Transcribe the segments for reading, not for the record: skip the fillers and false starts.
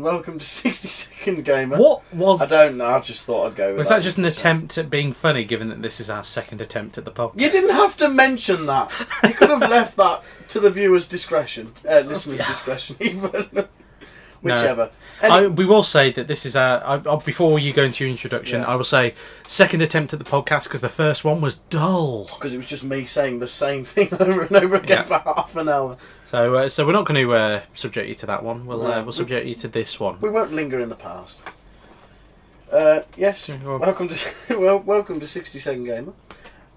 welcome to 60-second Gamer. What was... I don't know, I just thought I'd go with Was that. that just an attempt at being funny, given that this is our second attempt at the podcast? You didn't have to mention that. You could have left that to the viewer's discretion. Listener's discretion, even. Whichever. No. We will say that this is our... before you go into your introduction, I will say second attempt at the podcast, because the first one was dull. Because it was just me saying the same thing over and over again for half an hour. So we're not going to subject you to that one. We'll subject you to this one. We won't linger in the past. Yes, welcome to welcome to 60-second Gamer.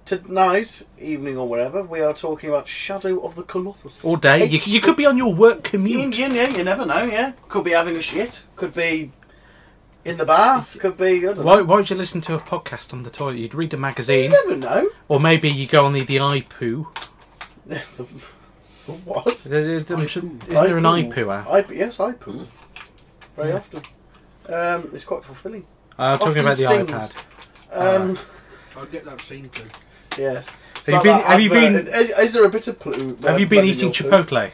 Tonight, evening or whatever, we are talking about Shadow of the Colossus. All day. You could be on your work commute. You never know, yeah. Could be having a shit. Could be in the bath. Could be... I don't know. Why would you listen to a podcast on the toilet? You'd read a magazine. You never know. Or maybe you go on the iPoo. What? Isn't there an iPoo app? Yes, iPoo. Very often. It's quite fulfilling. Talking about the stings. iPad. I'd get that scene too. Yes. Have you been? Is there a bit of poo? Have you been eating Chipotle?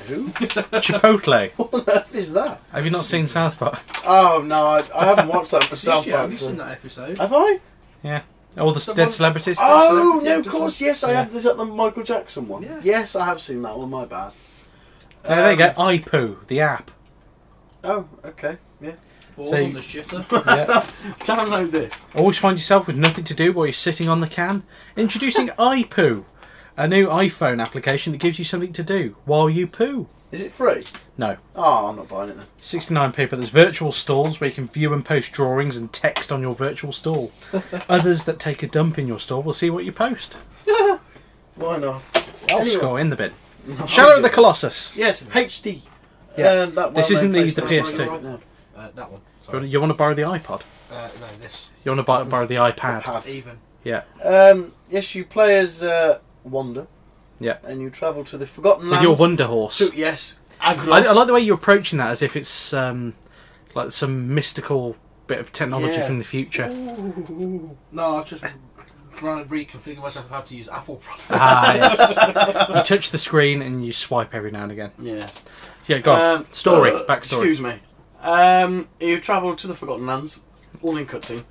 Who? Chipotle. What on earth is that? Have you not seen South Park? Oh no, I haven't watched that for South Park. Have you seen that episode? Have I? Yeah. All the dead celebrities. Oh no, of course, yes, I have. Is that the Michael Jackson one? Yeah. Yes, I have seen that one. My bad. There you go. iPoo, the app. Oh, okay, yeah. Ball So on the shitter. Yeah. Download this. Always find yourself with nothing to do while you're sitting on the can. Introducing iPoo, a new iPhone application that gives you something to do while you poo. Is it free? No. Oh, I'm not buying it then. 69p, but there's virtual stalls where you can view and post drawings and text on your virtual stall. Others that take a dump in your stall will see what you post. Why not? I'll Anyway. score in the bin. Shadow of the Colossus. Yes, HD. Yeah. That This isn't the PlayStation PS2. right now. That one. You want to borrow the iPod? No, this. You want to borrow the iPad? Pad. Even. Yeah. Yes, you play as Wanda. Yeah. And you travel to the Forgotten With Lands. your Wonder Horse. Yes. I like the way you're approaching that as if it's like some mystical bit of technology from the future. Ooh. No, I just trying to reconfigure myself how to use Apple products. Yes. You touch the screen and you swipe every now and again. Yes. Yeah, go on. Backstory. Excuse me. You travel to the Forgotten Lands, all in cutscene,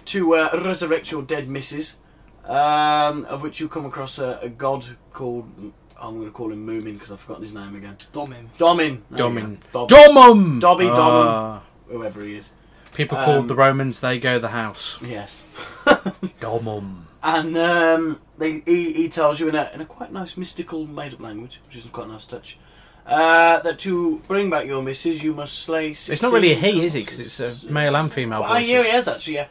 to resurrect your dead missus, of which you come across a god called... I'm going to call him Moomin because I've forgotten his name again. Domin. Domum. Dobby, Domum. Whoever he is. People called the Romans, they go the house. Yes. Domum. And he tells you in a quite nice mystical made-up language, which is quite a nice touch, that to bring back your missus, you must slay 16... It's not really a he, is it? Because it's a male and female voices. Yeah, he is actually. Yeah.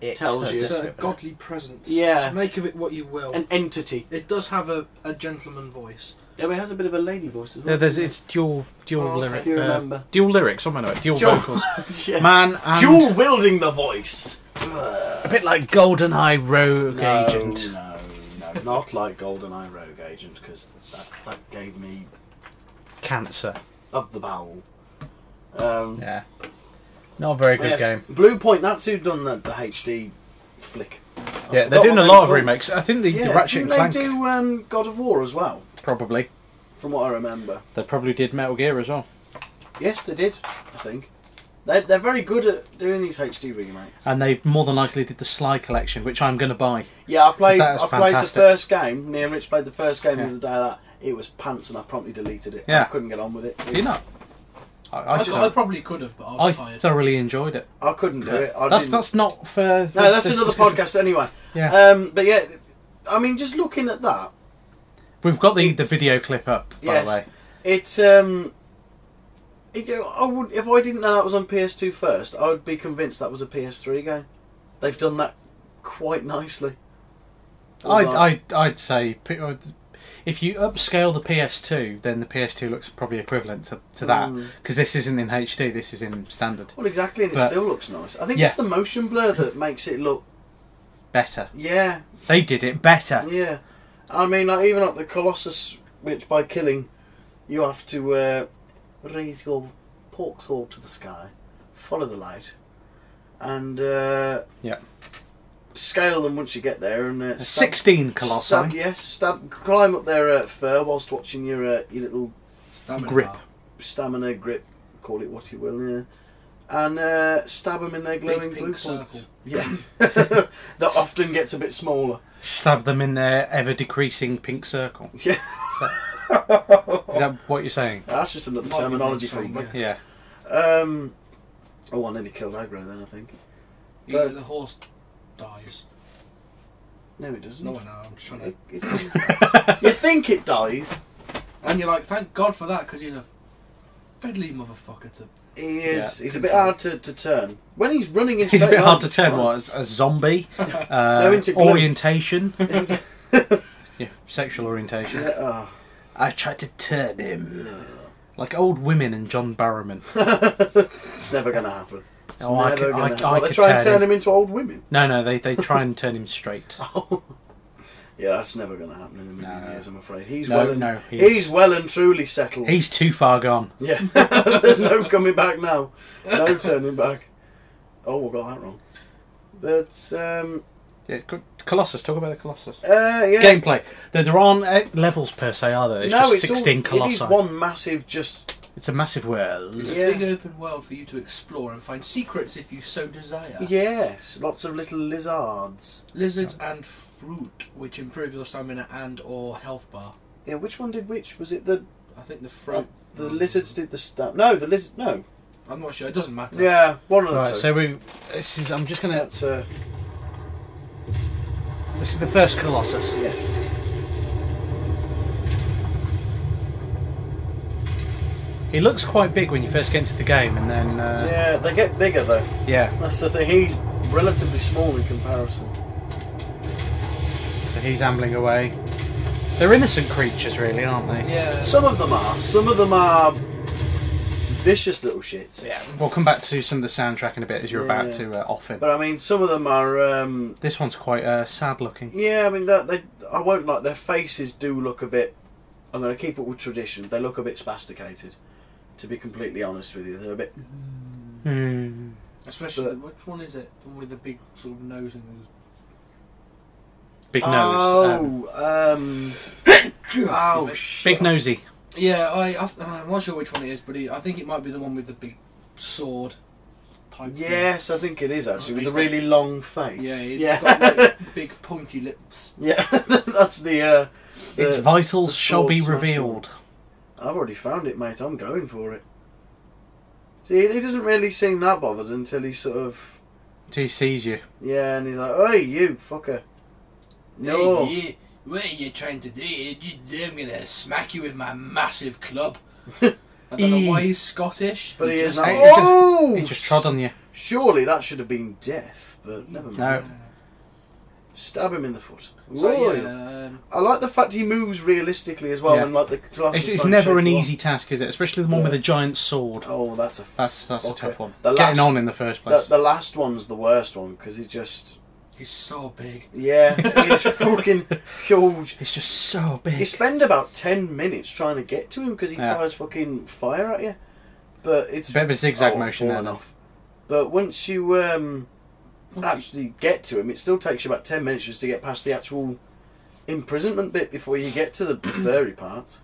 It tells you. It's a godly presence. Yeah. Make of it what you will. An entity. It does have a gentleman voice. Yeah, but it has a bit of a lady voice as well. Yeah, it's dual lyric. Do you remember? Dual lyrics, something like dual vocals. Yeah. Man and... Dual wielding the voice. A bit like GoldenEye Rogue Agent. No, not like GoldenEye Rogue Agent, because that gave me... Cancer. Of the bowel. Yeah. Not a very good game. Blue Point, that's who done the HD flick. Yeah, they're doing a lot of remakes. I think the Ratchet and Clank... they do God of War as well? Probably. From what I remember. They probably did Metal Gear as well. Yes, they did, I think. They're very good at doing these HD remakes. And they more than likely did the Sly collection, which I'm going to buy. Yeah, I played fantastic. the first game. Me and Rich played the first game the other day. That it was pants, and I promptly deleted it. Yeah. I couldn't get on with it. Did you not? I probably could have, but I was tired. thoroughly enjoyed it. I couldn't do it. That's not for no, that's this another discussion. podcast anyway. Yeah. But yeah, I mean, just looking at that, We've got the video clip up, by the way. It's I would, if I didn't know that was on PS2 first, I would be convinced that was a PS3 game. They've done that quite nicely. I'd say if you upscale the PS2, then the PS2 looks probably equivalent to that, because this isn't in HD, this is in standard. Well, exactly, and it still looks nice. I think it's the motion blur that makes it look better. Yeah, they did it better. Yeah, I mean, like even like the Colossus, which by killing you have to raise your pork sword to the sky, follow the light, and scale them once you get there, and 16 Colossi. Climb up their fur whilst watching your little stamina grip call it what you will, yeah. And stab them in their glowing Big blue pink points. circle. Yeah. That often gets a bit smaller. Stab them in their ever-decreasing pink circle. Yeah. Is that what you're saying? That's just another terminology for me. Yeah. Oh, I nearly killed aggro then, I think. Either the horse dies. No, it doesn't. No, I'm just trying to... It doesn't. You think it dies. And you're like, thank God for that, because he's a fiddly motherfucker to... He is. Yeah. He's a bit hard to turn. When he's running in He's a straight bit hard lines, to turn. it's fine. What? A zombie? into glue. Orientation? Yeah, sexual orientation. Yeah, oh. I tried to turn him. Like old women and John Barrowman. It's never going to happen. It's Oh, I never could- gonna I- happen. I Well, they could try and turn turn him into old women. No, they try and turn him straight. Oh. Yeah, that's never going to happen in a million No. years, I'm afraid. He's No, well and, no, he's well and truly settled. He's too far gone. Yeah, there's no coming back now. No turning back. Oh, we got that wrong. But Yeah, Colossus. Talk about the Colossus. yeah. Gameplay. There aren't levels per se, are there? It's No, just it's 16 all, Colossi. it is one massive just. It's a massive world. It's Yeah. a big open world for you to explore and find secrets if you so desire. Yes, lots of little lizards. Lizards and fruit, which improve your stamina and or health bar. Yeah, which one did which? Was it the I think the fruit... the lizards did the stuff? No, the lizard. No. I'm not sure, it doesn't matter. Yeah, one of the Right, two. so I'm just gonna. That's This is the first Colossus. yes. He looks quite big when you first get into the game, and then Yeah, they get bigger though. yeah. That's the thing. He's relatively small in comparison. So he's ambling away. They're innocent creatures, really, aren't they? Yeah. Some of them are. Some of them are vicious little shits. Yeah. We'll come back to some of the soundtrack in a bit as you're Yeah. about to off him. But I mean, some of them are. This one's quite sad looking. Yeah, I mean, they. I won't like their faces. Do look a bit. I'm going to keep it with tradition. They look a bit spasticated. To be completely honest with you, they're a bit. Hmm. Especially, which one is it? The one with the big sort of nose and those... Big nose. Oh, shit. Big nosy. Yeah, I'm not sure which one it is, but I think it might be the one with the big sword type thing. Yes, I think it is actually with the really long face. Yeah, it's got like big pointy lips. Yeah, that's the. Its the vitals the shall be sword smasher. revealed. I've already found it, mate. I'm going for it. See, he doesn't really seem that bothered until he sort of. Till he sees you. Yeah, and he's like, "Hey, you fucker." No. Hey, what are you trying to do? I'm gonna smack you with my massive club. I don't know why he's Scottish. But he is just- not. He just- Oh! He just trod on you. Surely that should have been death, but never mind. No. Stab him in the foot. So, Roy. yeah, I like the fact he moves realistically as well, Yeah. and like the Colossus It's trying to never shake an him easy task, is it? Especially the one Yeah. with a giant sword. off. Oh, that's a. That's a Okay. tough one. The Getting last- on in the first place. The last one's the worst one because he just. he's so big. Yeah, he's fucking huge. It's just so big. You spend about 10 minutes trying to get to him because he Yeah. fires fucking fire at you. But it's a bit of a zigzag motion fallen there. off. But once you Once actually get to him, it still takes you about 10 minutes just to get past the actual imprisonment bit before you get to the furry parts.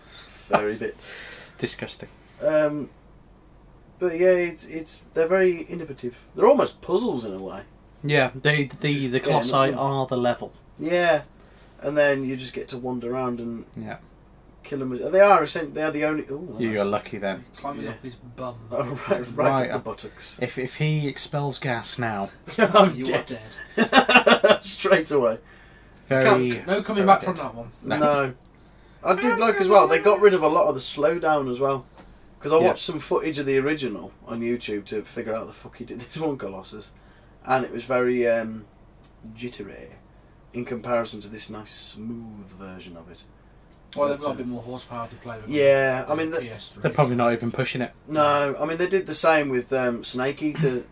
Furry bits. Disgusting. But yeah, it's they're very innovative. They're almost puzzles in a way. Yeah, the Colossi not- are the level. Yeah, and then you just get to wander around and Yeah. kill them. They are essentially they are the only. Ooh, You're lucky then. Climbing Yeah. up his bum. Oh, right Right, up the buttocks. If he expels gas now, I'm You dead. are dead. Straight away. very No coming very back dead. from that one. No. I did like as well. They got rid of a lot of the slowdown as well. Because I Yeah. watched some footage of the original on YouTube to figure out the fuck he did this one Colossus, and it was very jittery in comparison to this nice smooth version of it. Well, they've got a bit more horsepower to play with. Yeah, I than mean, PS3. They're probably not even pushing it. No, I mean they did the same with Snake Eater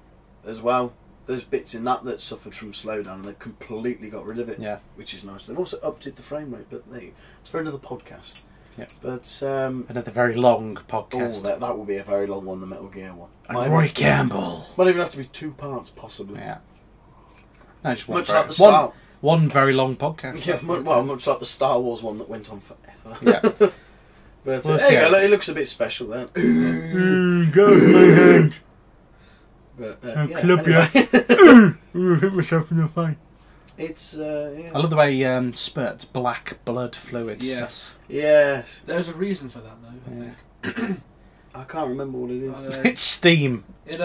as well. There's bits in that suffered from slowdown, and they've completely got rid of it. Yeah. Which is nice. They've also upped the frame rate, but it's for another podcast. Yeah. But Another very long oh, podcast. that will be a very long one, the Metal Gear one. And Roy Campbell. Might even have to be 2 parts, possibly. Yeah. No, just one Much very, like the Star. one very long podcast. Yeah, much like the Star Wars one that went on forever. Yeah. But We'll there you see go. how- It looks a bit special then. Go my hand. But, I'll yeah, club anyway. you. Hit myself in the face. It's yes. I love the way he spurts black blood fluid. Yes. Yes. There's a reason for that, though, I think. I can't remember what it is. It's steam. It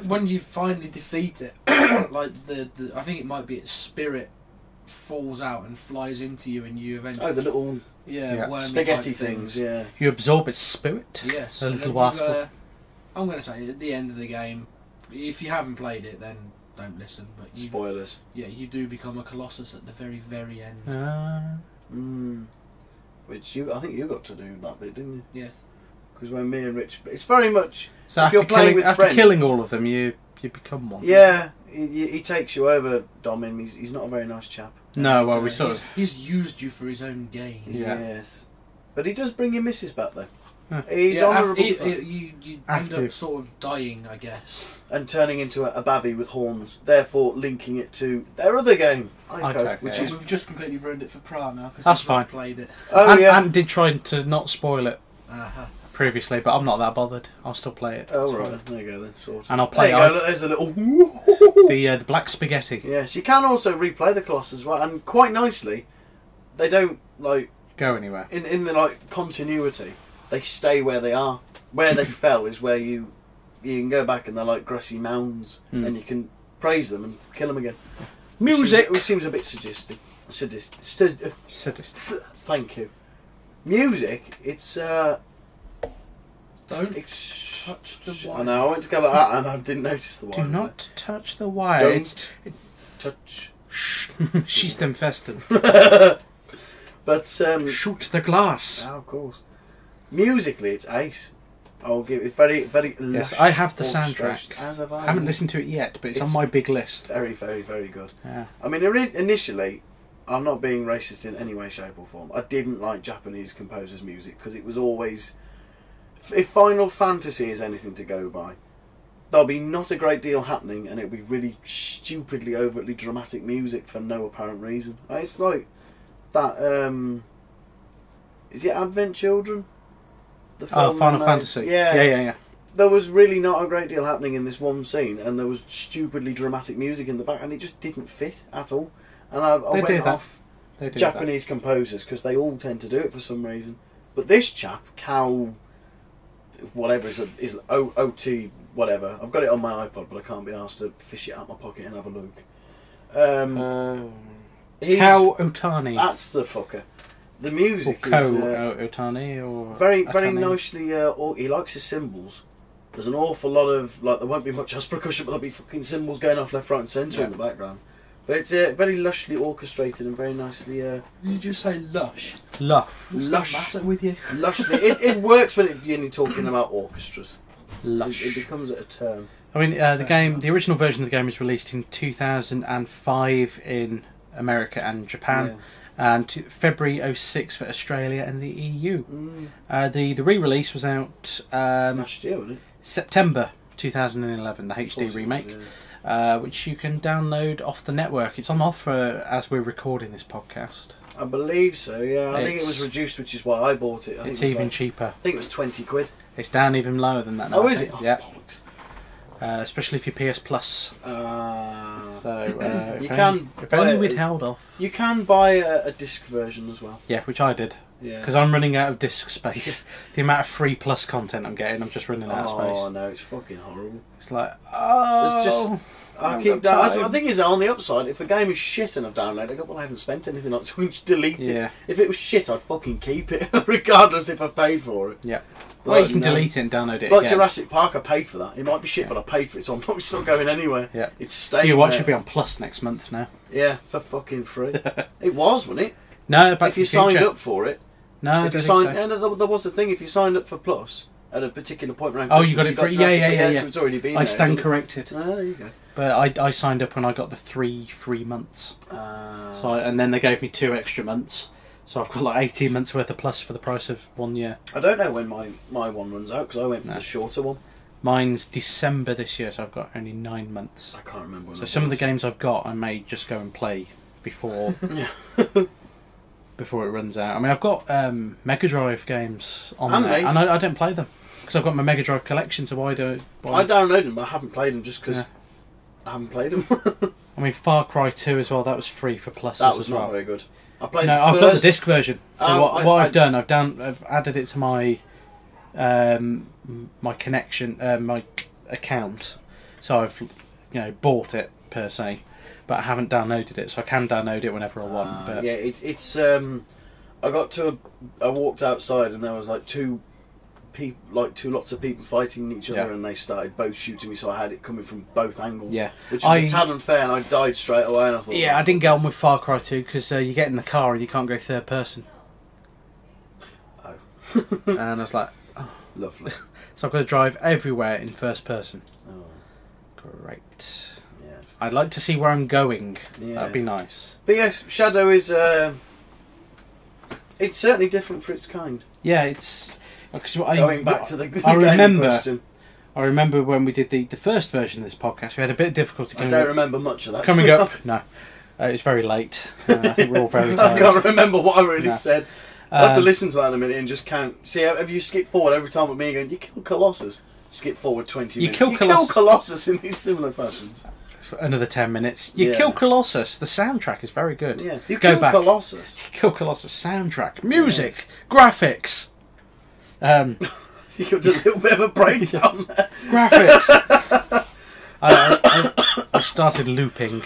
when you finally defeat it, like the I think it might be its spirit falls out and flies into you, and you eventually The little Yeah. wormy spaghetti type things. Yeah. You absorb its spirit. Yes, A and little then rascal. I'm going to say at the end of the game, if you haven't played it, then don't listen. But you, Spoilers. yeah, you do become a Colossus at the very, very end. Which I think you got to do that bit, didn't you? Yes. Because when me and Rich, it's very much. So If you're playing with after friends- killing all of them, you become one. Yeah, he takes you over, Domin. He's not a very nice chap. No, well, we So sort of. he's used you for his own gain. Yeah. Yes, but he does bring your missus back though. Huh. He's Yeah, honourable you end Active. up sort of dying, I guess. and turning into a babby with horns. Therefore, linking it to their other game, Ico, Okay, which Yeah, is we've just completely ruined it for Pra now because That's he's not fine. played it. and did try to not spoil it Uh-huh. previously, but I'm not that bothered. I'll still play it. Oh It's right, fine. there you go then. Sorted. And I'll play There you I- go. Look, there's a little. The black spaghetti. Yes, you can also replay the Colossus as well, and quite nicely. They don't like Go anywhere. in the like continuity. They stay where they are. Where they fell is where you can go back and they're like grassy mounds, and you can praise them and kill them again. Music. Which seems a bit suggestive. Sadist. Thank you. Music. It's Don't It's, touch the I wire. know. I went to go like that and I didn't notice the wire. Do not touch the wire. Don't It's touch. shh. She's infested. But Shoot the glass. of course, musically it's ace. I'll give it's very very. Yes, lush I have the orchestration, soundtrack. As have I. I haven't listened to it yet, but it's on It's- my big list. Very very very good. Yeah. I mean, initially, I'm not being racist in any way, shape, or form. I didn't like Japanese composers' music because it was always. If Final Fantasy is anything to go by, there'll be not a great deal happening, and it'll be really stupidly, overtly dramatic music for no apparent reason. It's like that. Is it Advent Children? The Oh, film Final they made? Fantasy. Yeah. Yeah. There was really not a great deal happening in this one scene, and there was stupidly dramatic music in the back, and it just didn't fit at all. And I They do went that. off They do Japanese composers because they all tend to do it for some reason. But this chap, whatever is OT whatever. I've got it on my iPod, but I can't be asked to fish it out my pocket and have a look. that. He's- Kao Otani. That's the fucker. The Or music Ko is Otani or very Atani. nicely. He likes his cymbals. There's an awful lot of there won't be much house percussion, but there'll be fucking cymbals going off left, right, and centre in the background. But it's very lushly orchestrated and very nicely. You just say lush. Luff. What's Lush. the matter with you? Lushly, it works when you're talking about orchestras. Lush. It becomes a term. I mean, the original version of the game was released in 2005 in America and Japan, Yes. and February 06 for Australia and the EU. The re-release was out Last year, wasn't it? September 2011, the HD remake, which you can download off the network. It's on offer as we're recording this podcast. I believe so. Yeah, I think it was It's- reduced, which is why I bought it. I think It's it was even like- cheaper. I think it was £20. It's down even lower than that now. Oh, I is think. it? Oh, Yeah. bollocks. Especially if you're PS Plus. So You if can only, if buy only it- we'd held off. You can buy a disc version as well. Yeah, which I did. Yeah. Because I'm running out of disk space. The amount of free plus content I'm getting, I'm just running out of Oh space. no, it's fucking horrible. It's like, oh, It's just- I haven't keep got that. time. I think is on the upside. If a game is shit and I've downloaded it, I go, well, I haven't spent anything on it, so we just delete Yeah. it. If it was shit, I'd fucking keep it, regardless if I paid for it. Yeah. Well, you can no. delete it and download it It's like again. Jurassic Park. I paid for that. It might be shit, but I paid for it, so I'm probably not going anywhere. Yeah. It's staying. You watch there. should be on Plus next month now. Yeah, for fucking free. It was, wasn't it? No, Back If to you the Future. signed up for it. No, I If don't you think signed, so. yeah, no, there was a thing. If you signed up for Plus at a particular point around Oh, Christmas, you got it free. Yeah, Jurassic, yeah. So it's already been I there, stand hasn't it? corrected. Oh, there you go. But I signed up when I got the 3 free months. And then they gave me 2 extra months. So I've got like 18 months worth of Plus for the price of 1 year. I don't know when my one runs out because I went for No. the shorter one. Mine's December this year, so I've got only 9 months. I can't remember when. So I some of the bought games I've got, I may just go and play before. it. before it runs out. I mean, I've got Mega Drive games on And there, me. and I don't play them because I've got my Mega Drive collection. So why don't I downloaded them, but I haven't played them just because I haven't played them. I mean, Far Cry 2 as well. That was free for pluses That was as well. not very good. I played. No, the I've got the first- disc version. So what I- I've done, I've added it to my my connection, my account. So I've bought it per se, but I haven't downloaded it. So I can download it whenever I want. But yeah, it's. I walked outside and there was like two lots of people fighting each other, and they started both shooting me. So I had it coming from both angles. Yeah, which was a tad unfair, and I died straight away. And I thought, I didn't get on with Far Cry 2 because you get in the car and you can't go third person. Oh. And I was like, Lovely. so I've got to drive everywhere in first person. Oh, Great. yes. I'd like to see where I'm going. Yes. That'd be nice. But yes, Shadow is. It's certainly different for its kind. Yeah, it's. Going back to the I game remember. question. I remember when we did the first version of this podcast, we had a bit of difficulty I don't remember much of that. coming up. No, it was very late. I think we're all very I tired. can't remember what I really No. said. I'll have to Um, listen to that in a minute and just count. See, have you skipped forward every time with me going, you kill Colossus? Skip forward 20 You minutes. kill you Colossus. kill Colossus in these similar fashions. For another 10 minutes. You Yeah. kill Colossus. The soundtrack is very good. Yeah, you Go kill back. Colossus. You kill Colossus. Soundtrack, music, graphics. You got a little bit of a breakdown there. Graphics. I started looping.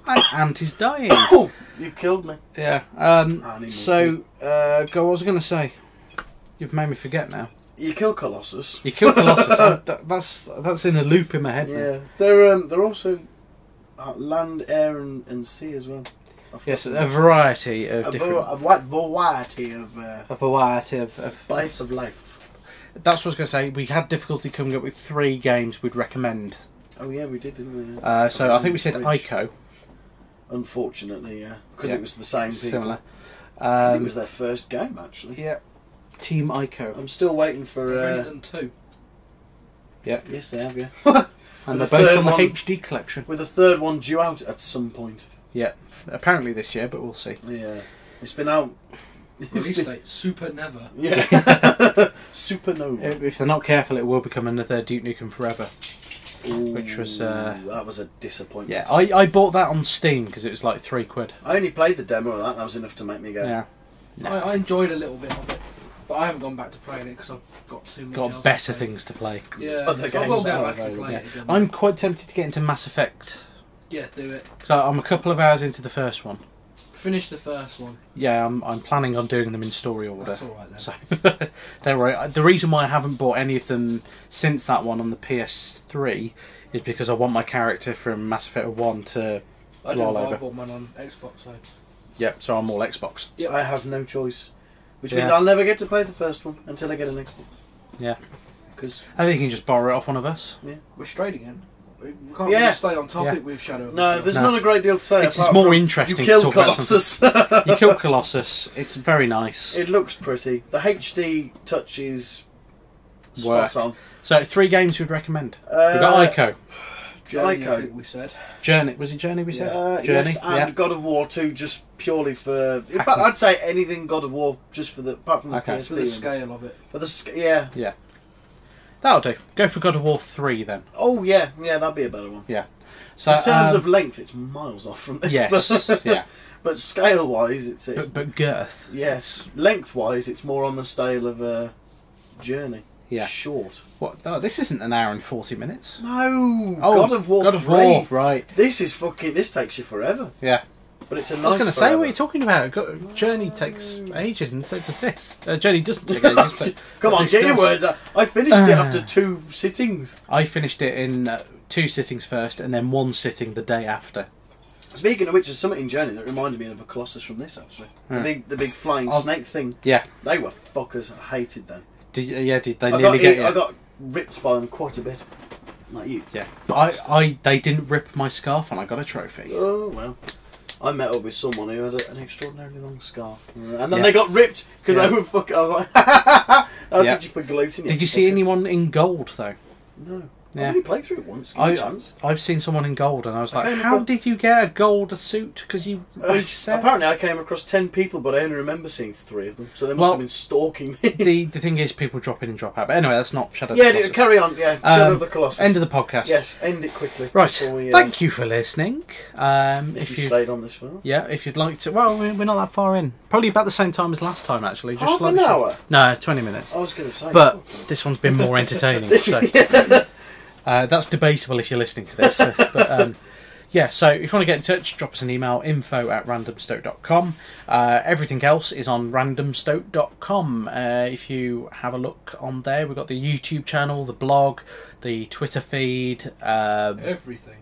And Ant is dying. Oh, you killed me. Yeah. I need more So, what was I going to say? You've made me forget now. You kill Colossus. You kill Colossus. That's in a loop in my head now. Yeah, they're also land, air, and sea as well. Yes, a variety of a different... wide variety of A variety of life of life. That's what I was going to say. We had difficulty coming up with 3 games we'd recommend. Oh yeah, we did, didn't we? So I think we said Bridge. Ico. Unfortunately, yeah, because Yeah. it was the same people. Similar. I think it was their first game actually. Yeah. Team Ico. I'm still waiting for. They've done 2. Yes, they have. Yeah. And the they're both third on the one- HD collection. With the third one due out at some point. Yeah. Apparently this year, but we'll see. Yeah, it's been out. Release date, Super Never. Yeah. Supernova. If they're not careful, it will become another Duke Nukem Forever. Ooh, which was, that was a disappointment. Yeah, I bought that on Steam because it was like £3. I only played the demo of that. That was enough to make me go. Yeah. I enjoyed a little bit of it, but I haven't gone back to playing it because I've got too much. else Got to better play. things to play. Yeah, Other I will games go are back and available. play Yeah. it again. I'm quite tempted to get into Mass Effect. Yeah, do it. So I'm a couple of hours into the first one. Finish the first one. Yeah, I'm planning on doing them in story order. That's all right then. So don't worry. The reason why I haven't bought any of them since that one on the PS3 is because I want my character from Mass Effect 1 to I didn't roll buy over. bought mine on Xbox, so Yep, so I'm all Xbox. Yep. I have no choice, which Yeah. means I'll never get to play the first one until I get an Xbox. Yeah. Because I think you can just borrow it off one of us. we're straight again. We can't Yeah. really stay on topic Yeah. with Shadow. of the no, Colossus. there's No. not a great deal to say. It's apart more from interesting You kill to talk about Colossus. You kill Colossus. It's very nice. It looks pretty. The HD touch is Work. spot on. So 3 games we'd recommend. We got Ico, Journey, Ico. I think we said. Journey. Was it Journey? We said Journey. Yes, and Yeah. God of War 2 just purely for. In fact, I'd say anything God of War just for the apart from the Okay. PSP. For the ones. scale of it. For the yeah. Yeah. That'll do. Go for God of War 3 then. Oh yeah, yeah, that'd be a better one. Yeah. So In terms of length, it's miles off from this. yes, yeah. But scale wise, it's But girth. yes. Length wise, it's more on the scale of Journey. Yeah. Short. What? Oh, this isn't an hour and 40 minutes. No. Oh, God of War God of 3. War, right? This is fucking. This takes you forever. Yeah. But it's a nice. I was going to say, forever. what are you talking about? Journey takes ages, and so does this. Journey doesn't take ages. So Come on, this get your does. words out. I finished it after 2 sittings. I finished it in 2 sittings first, and then 1 sitting the day after. Speaking of which, there's something in Journey that reminded me of a Colossus from this actually. Hmm. The big flying Oh. snake thing. Yeah. They were fuckers. I hated them. Did they I nearly get you? I got ripped by them quite a bit. Like you. Yeah. But they didn't rip my scarf, and I got a trophy. Oh well. I met up with someone who had an extraordinarily long scarf, and then Yeah. they got ripped because Yeah. they were fucking. I was like, "I'll Yeah. teach you for gloating." Did you see anyone in gold though? No. Yeah. only played through it once. Give me a chance. I've seen someone in gold, and I was I like, came "How across- did you get a gold suit? Because you reset." Apparently, I came across 10 people, but I only remember seeing 3 of them. So they must have been stalking me. The thing is, people drop in and drop out. But anyway, that's not Shadow of Yeah, the Colossus. carry on. Yeah, Shadow of the Colossus. End of the podcast. Yes, end it quickly. Right. before we, Thank you for listening. If you stayed on this far. Yeah, if you'd like to. Well, we're not that far in. Probably about the same time as last time, actually. Just Half an slightly- hour? No, 20 minutes. I was going to say. But this one's been more entertaining. so that's debatable if you're listening to this. Yeah, so if you want to get in touch, drop us an email, info@randomstoke.com. Everything else is on randomstoke.com. If you have a look on there, we've got the YouTube channel, the blog, the Twitter feed, Everything.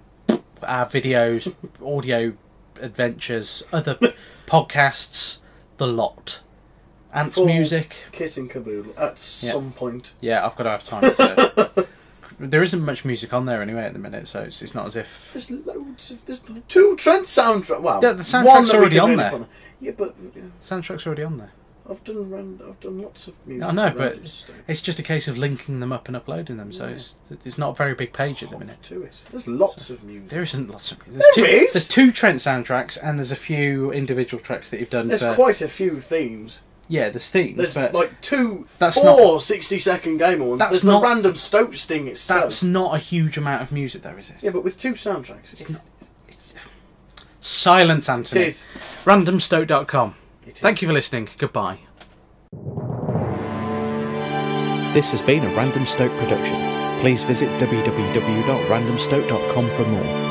our videos, audio adventures, other podcasts, the lot. Ant's Full music. Kit and caboodle at some point. Yeah, I've got to have time to... There isn't much music on there anyway at the minute, so it's not as if... There's loads of... There's 2 Trent soundtracks. Well, Yeah, the soundtrack's one that we already can on really there. put Yeah, but... Yeah, Soundtrack's already on there. I've done lots of music. I know, at but Random Stoke. it's just a case of linking them up and uploading them, so it's not a very big page at the minute. To it. There's lots of music. There isn't lots of... There is! There's 2 Trent soundtracks, and there's a few individual tracks that you've done There's for... quite a few themes. Yeah, there's themes, There's but like 4 that's not- 60-second gamer ones. That's There's not- the Random Stoke sting itself. that's not a huge amount of music, though, is it? Yeah, but with 2 soundtracks. It's not- Silence, Anthony. It is. Randomstoke.com. It is. Thank you for listening. Goodbye. This has been a Random Stoke production. Please visit www.randomstoke.com for more.